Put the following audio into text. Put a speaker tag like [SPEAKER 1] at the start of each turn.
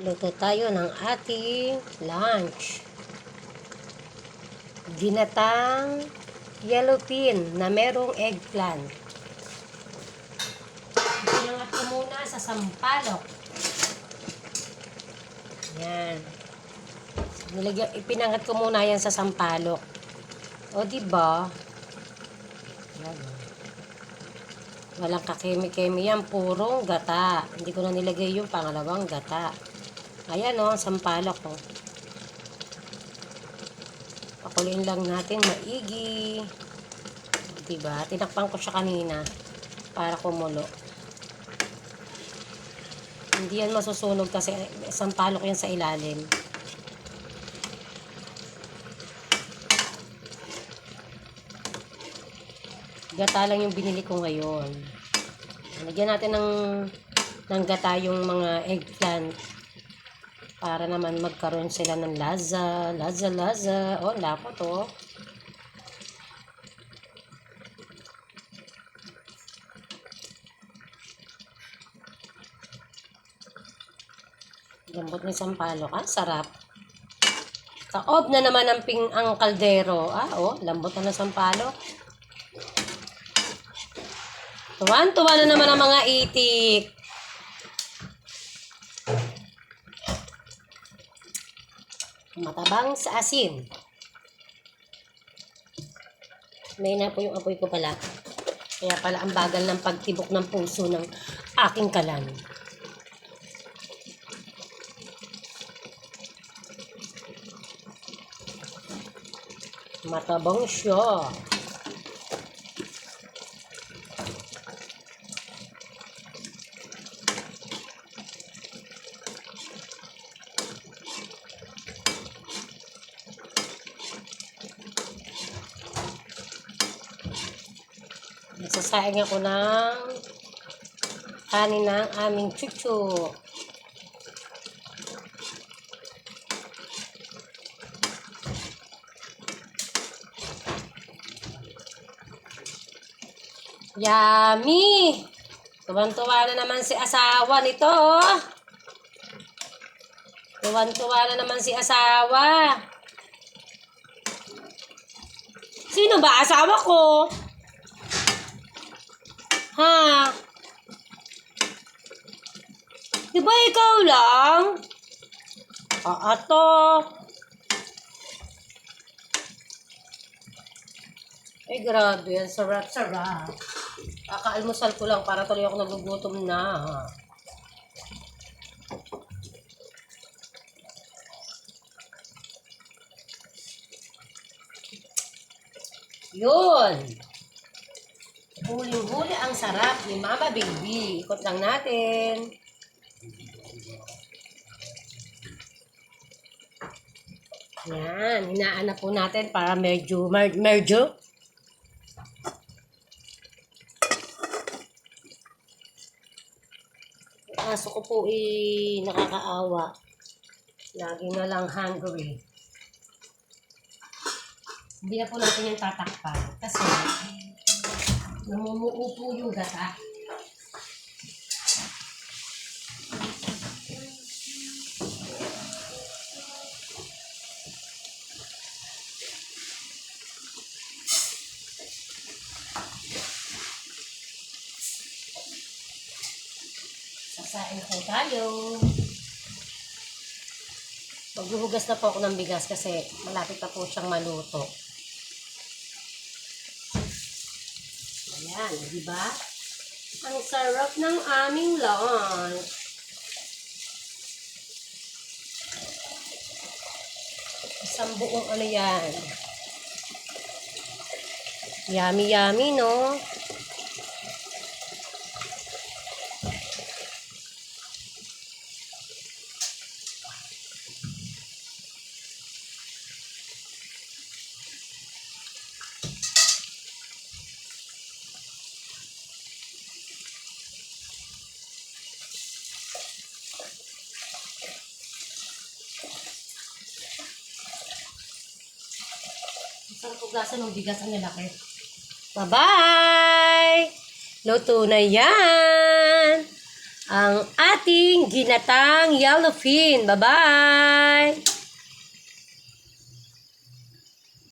[SPEAKER 1] Luto tayo ng ating lunch. Ginatang yellow pin na merong eggplant. Pinangat ko muna sa sampalok. Yan. Ipinangat ko muna yan sa sampalok. O diba? Yan. Walang kakemi-kemi yan. Purong gata. Hindi ko na nilagay yung pangalawang gata. Ayan o, sampalok o. Pakuloyin lang natin maigi. Diba? Tinakpan ko siya kanina para kumulo. Hindi yan masusunog kasi sampalok yan sa ilalim. Gata lang yung binili ko ngayon. Lagyan natin ng gata yung mga eggplant para naman magkaroon sila ng laza. Oh, lapot oh. Lambot ng sampalok. Ah, sarap. Kaob na naman ang kaldero. Ah, oh, lambot na ng sampalok. Tuwan-tuwa na naman ang mga itik. Matabang sa asin. May na po yung apoy ko pala. Kaya pala ang bagal ng pagtibok ng puso ng aking kalan. Matabang siya. Nagsasaing ako ng kanin ng aming chuchu. Yummy! Tuwan-tuwa na naman si asawa nito, oh. Tuwan-tuwa na naman si asawa. Sino ba asawa ko? Ha? Di ba ikaw lang? Ato. Ay, grabe. Ang sarap-sarap. Kakaalmusal ko lang para tuloy ako nagugutom na. Yun. Huling-huli ang sarap ni Mama Baby. Ikot lang natin. Yan. Hinaan po natin para medyo. Aso ko po nakakaawa. Lagi na lang hungry. Hindi na po natin yung tatakpan. Kasi namumuo po yung gata. Sasain po tayo. Maghuhugas na po ako ng bigas kasi malapit na po siyang maluto. Ayan, di ba? Ang sarap ng aming lunch. Isang buong ano yan. Yummy, yummy, no? Sarap ugasan ng bigas ang lalaki. Bye-bye! Luto na yan! ang ating ginatang yellowfin. Bye-bye!